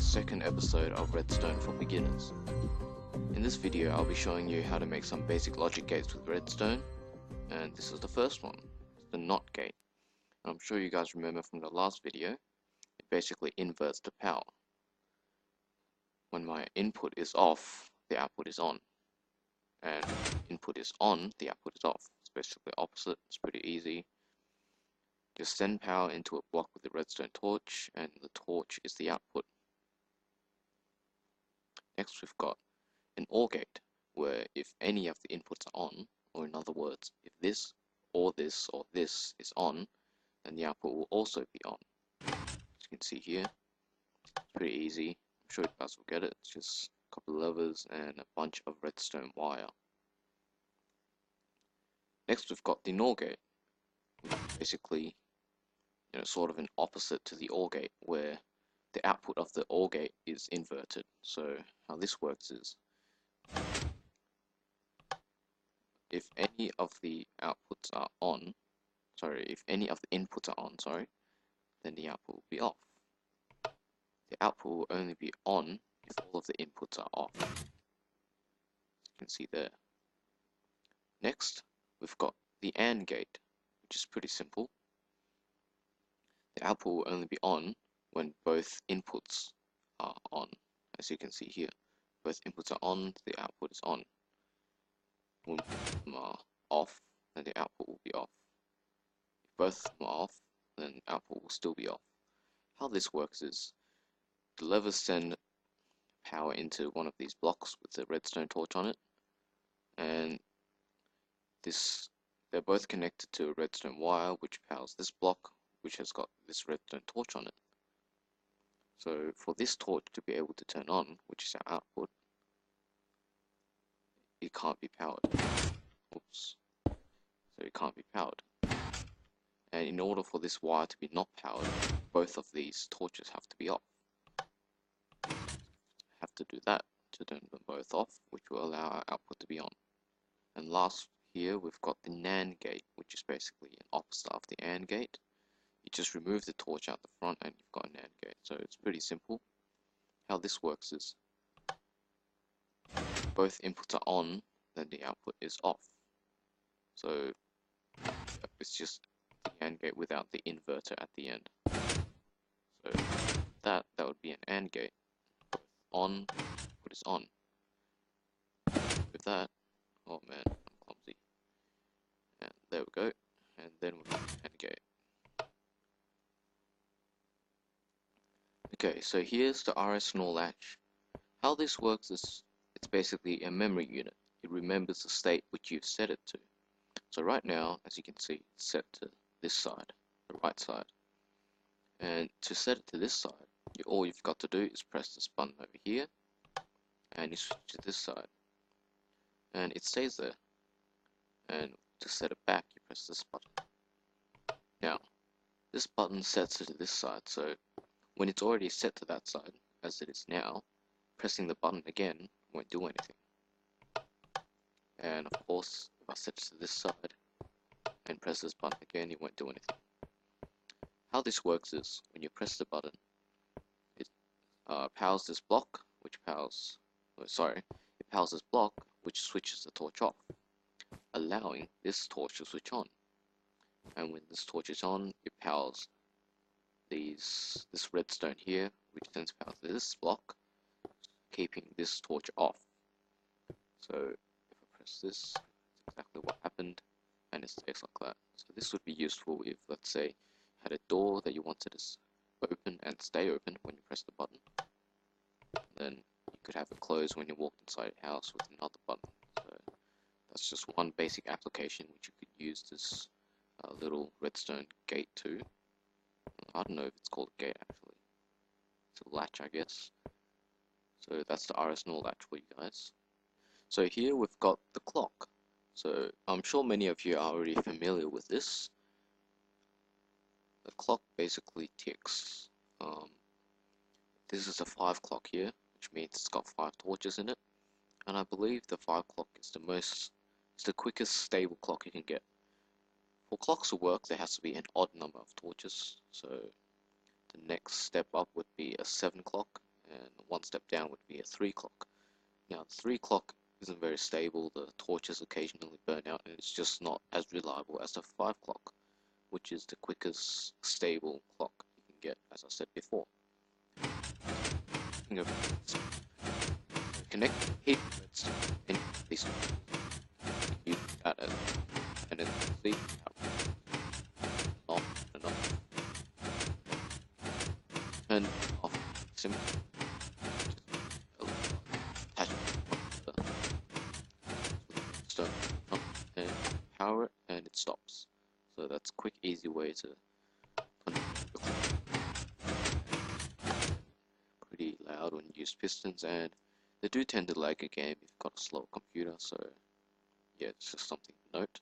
second episode of Redstone for beginners. In this video I'll be showing you how to make some basic logic gates with Redstone, and this is the first one, the NOT gate. And I'm sure you guys remember from the last video, it basically inverts the power. When my input is off, the output is on, and input is on, the output is off. It's basically opposite. It's pretty easy. Just send power into a block with the redstone torch, and the torch is the output. Next we've got an OR gate, where if any of the inputs are on, or in other words, if this or this or this is on, then the output will also be on. As you can see here, it's pretty easy. I'm sure you guys will get it. It's just a couple of levers and a bunch of redstone wire. Next we've got the NOR gate, which is basically sort of an opposite to the OR gate, where the output of the OR gate is inverted. So how this works is, if any of the outputs are on, if any of the inputs are on, then the output will be off. The output will only be on if all of the inputs are off. As you can see there. Next, we've got the AND gate, which is pretty simple. The output will only be on when both inputs are on. As you can see here, both inputs are on, the output is on. When both of them are off, then the output will be off. If both of them are off, then the output will still be off. How this works is, the levers send power into one of these blocks with the redstone torch on it, and they're both connected to a redstone wire which powers this block, which has got this redstone torch on it. So for this torch to be able to turn on, which is our output, it can't be powered. Oops. So it can't be powered. And in order for this wire to be not powered, both of these torches have to be off. Have to do that to turn them both off, which will allow our output to be on. And last here we've got the NAND gate, which is basically an opposite of the AND gate. You just remove the torch out the front and you've got a NAND gate. So it's pretty simple. How this works is, both inputs are on, then the output is off. So it's just the AND gate without the inverter at the end. So that would be an AND gate. Both on, output is on. With that, oh man, I'm clumsy. And there we go. And then we've got the AND gate. Okay, so here's the RS NOR latch. How this works is, it's basically a memory unit. It remembers the state which you've set it to. So right now, as you can see, it's set to this side, the right side. And to set it to this side, all you've got to do is press this button over here, and you switch to this side. And it stays there. And to set it back, you press this button. Now, this button sets it to this side, so when it's already set to that side, as it is now, pressing the button again won't do anything. And of course, if I set it to this side and press this button again, it won't do anything. How this works is, when you press the button, it powers this block, which powers, it powers this block, which switches the torch off, allowing this torch to switch on. And when this torch is on, it powers this redstone here, which sends power to this block, keeping this torch off. So if I press this, that's exactly what happened, and it stays like that. So this would be useful if, let's say, you had a door that you wanted to open and stay open when you press the button. Then you could have it close when you walk inside a house with another button. So that's just one basic application which you could use this little redstone gate to. I don't know if it's called a gate actually. It's a latch, I guess. So that's the RS NOR latch for you guys. So here we've got the clock. So I'm sure many of you are already familiar with this. The clock basically ticks. This is a 5 clock here, which means it's got 5 torches in it. And I believe the 5 clock is the quickest stable clock you can get. For clocks to work, there has to be an odd number of torches. So the next step up would be a 7 clock, and one step down would be a 3 clock. Now, the 3 clock isn't very stable, the torches occasionally burn out, and it's just not as reliable as the 5 clock, which is the quickest stable clock you can get, as I said before. Connect heat redstone and these use that as and then see off and off. Turn off simply attach the redstone and power it and it stops. So that's a quick, easy way to pretty loud when you use pistons, and they do tend to lag a game if you've got a slow computer, so yeah, it's just something to note.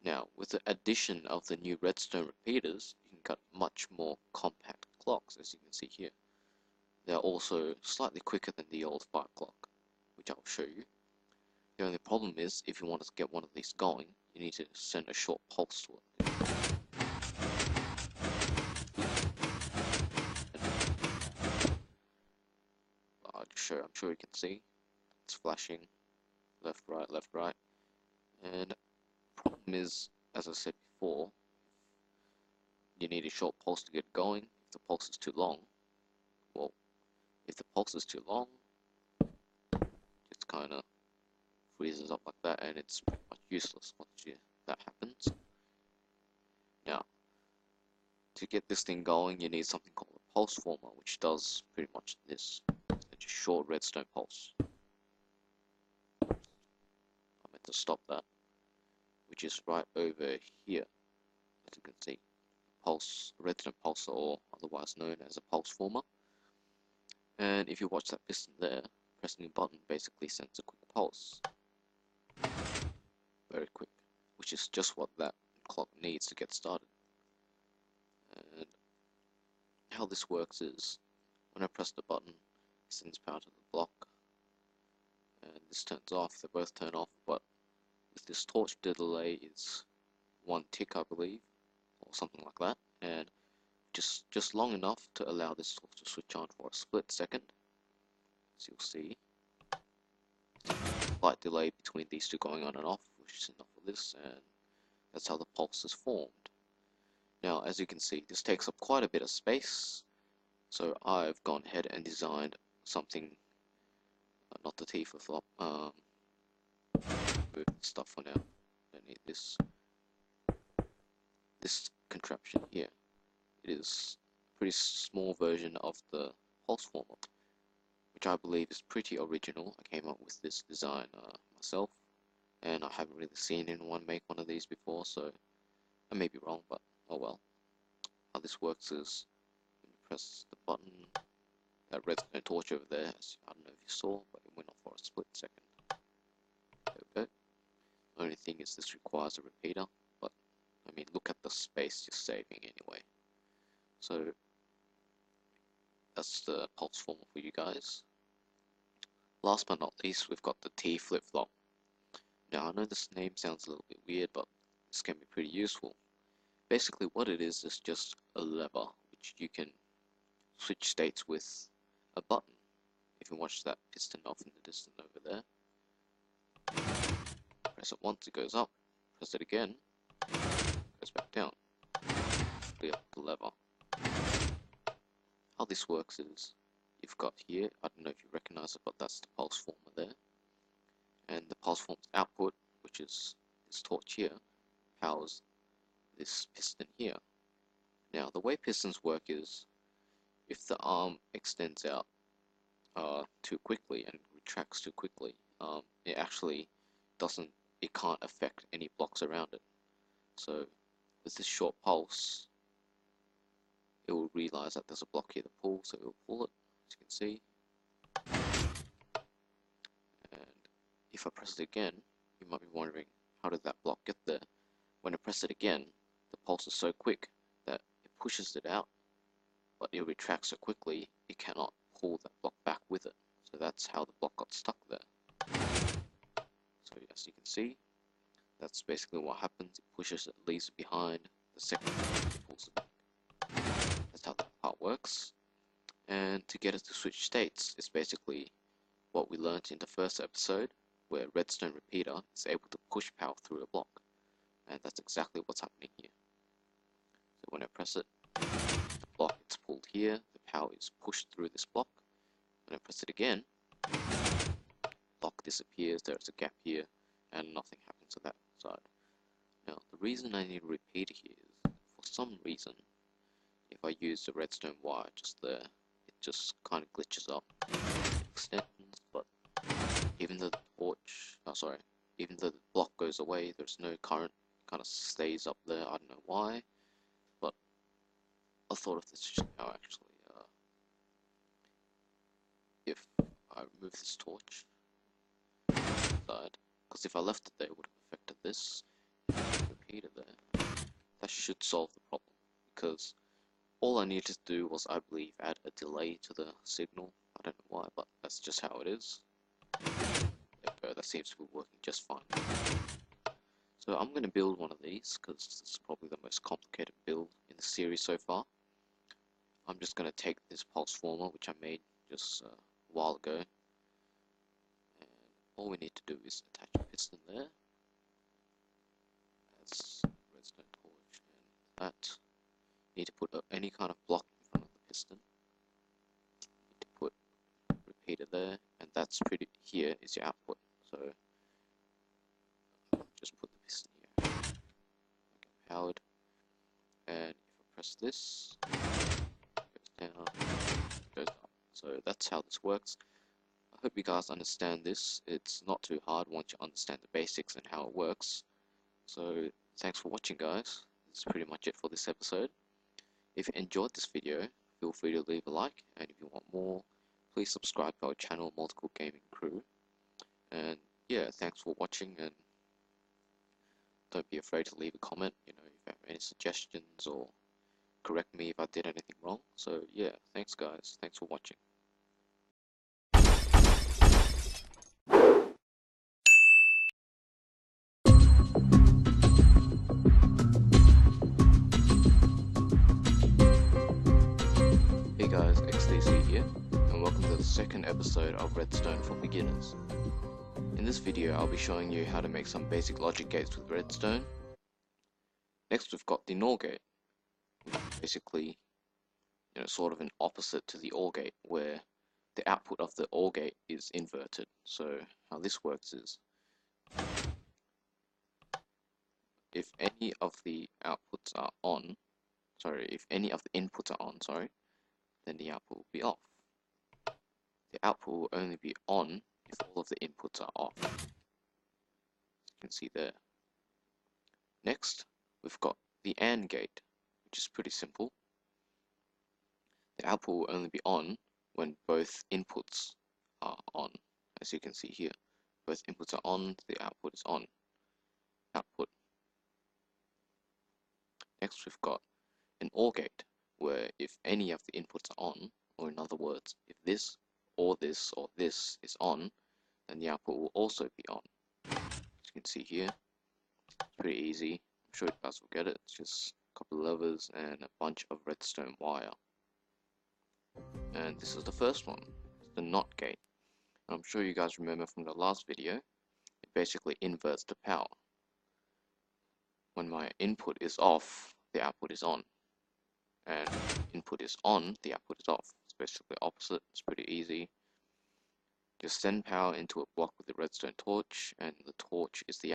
Now, with the addition of the new redstone repeaters, you can cut much more compact clocks, as you can see here. They're also slightly quicker than the old 5 clock, which I'll show you. The only problem is, if you want to get one of these going, you need to send a short pulse to it. I'm sure you can see it's flashing left, right, and the problem is, as I said before, you need a short pulse to get going. If the pulse is too long, well, if the pulse is too long, it kind of freezes up like that, and it's pretty much useless once that happens. Now, to get this thing going, you need something called a pulse former, which does pretty much this. It's a short redstone pulse. I meant to stop that, which is right over here, as you can see. Pulse, redstone pulsar, or otherwise known as a pulse former. And if you watch that piston there, pressing a button basically sends a quick pulse. Very quick, which is just what that clock needs to get started. And how this works is, when I press the button, it sends power to the block, and this turns off. They both turn off, but with this torch, the delay is 1 tick, I believe, or something like that, and just long enough to allow this torch to switch on for a split second. As you'll see, slight delay between these two going on and off, which is enough for this, and that's how the pulse is formed. Now, as you can see, this takes up quite a bit of space, so I've gone ahead and designed something, not the T flip-flop, move stuff for now. Don't need this contraption here. It is a pretty small version of the pulse former, which I believe is pretty original. I came up with this design myself, and I haven't really seen anyone make one of these before, so I may be wrong, but oh well. How this works is, when you press the button, that redstone torch over there, I don't know if you saw, but it went off for a split second. There we go. The only thing is this requires a repeater, but I mean, look at the space you're saving anyway. So that's the pulse former for you guys. Last but not least, we've got the T flip-flop. Now, I know this name sounds a little bit weird, but this can be pretty useful. Basically, what it is just a lever which you can switch states with a button. If you watch that piston off in the distance over there, press it once, it goes up. Press it again, it goes back down. Up the lever. How this works is, you've got here, I don't know if you recognize it, but that's the pulse former there. And the pulse former's output, which is this torch here, powers this piston here. Now, the way pistons work is, if the arm extends out too quickly and retracts too quickly, it actually can't affect any blocks around it. So, with this short pulse, it will realize that there's a block here to pull, so it will pull it, as you can see. And if I press it again, you might be wondering, how did that block get there? When I press it again, the pulse is so quick that it pushes it out, but it retracts so quickly, it cannot pull that block back with it. So that's how the block got stuck there. So as you can see, that's basically what happens. It pushes it, leaves it behind. The second it pulls it back. That's how that part works. And to get it to switch states is basically what we learned in the first episode, where Redstone repeater is able to push power through a block. And that's exactly what's happening here. So when I press it, the block is pulled here, the power is pushed through this block. When I press it again, block disappears, there's a gap here, and nothing happens to that side. Now, the reason I need a repeater here is, for some reason, if I use the redstone wire just there, it just kind of glitches up, extends, but even though the torch, even though the block goes away, there's no current, it kind of stays up there. I don't know why, but I thought of this just now actually. If I remove this torch side, because if I left it there, it would have affected this. Repeater there, that should solve the problem, because all I needed to do was, I believe, add a delay to the signal. I don't know why, but that's just how it is. There we go, that seems to be working just fine. So I'm going to build one of these, because it's probably the most complicated build in the series so far. I'm just going to take this pulse former, which I made just a while ago, and all we need to do is attach a piston there. That's redstone torch, and that. Need to put any kind of block in front of the piston. Need to put repeater there, and that's pretty. Here is your output. So just put the piston here. Okay, powered, and if I press this, it goes down, it goes up. So that's how this works. I hope you guys understand this. It's not too hard once you understand the basics and how it works. So thanks for watching, guys. That's pretty much it for this episode. If you enjoyed this video, feel free to leave a like, and if you want more, please subscribe to our channel, Multiple Gaming Crew. And yeah, thanks for watching, and don't be afraid to leave a comment, if you have any suggestions, or correct me if I did anything wrong. So yeah, thanks guys, thanks for watching. Hey guys, XDC here, and welcome to the second episode of Redstone for Beginners. In this video, I'll be showing you how to make some basic logic gates with redstone. Next, we've got the NOR gate, which is basically, sort of an opposite to the OR gate, where the output of the OR gate is inverted. So how this works is, if any of the outputs are on, if any of the inputs are on, then the output will be off. The output will only be on if all of the inputs are off. As you can see there. Next, we've got the AND gate, which is pretty simple. The output will only be on when both inputs are on. As you can see here, both inputs are on, the output is on. Output. Next, we've got an OR gate, where if any of the inputs are on, or in other words, if this or this or this is on, then the output will also be on. As you can see here, it's pretty easy. I'm sure you guys will get it. It's just a couple of levers and a bunch of redstone wire. And this is the first one, it's the NOT gate. And I'm sure you guys remember from the last video, it basically inverts the power. When my input is off, the output is on. And input is on, the output is off. It's basically opposite. It's pretty easy. Just send power into a block with the redstone torch, and the torch is the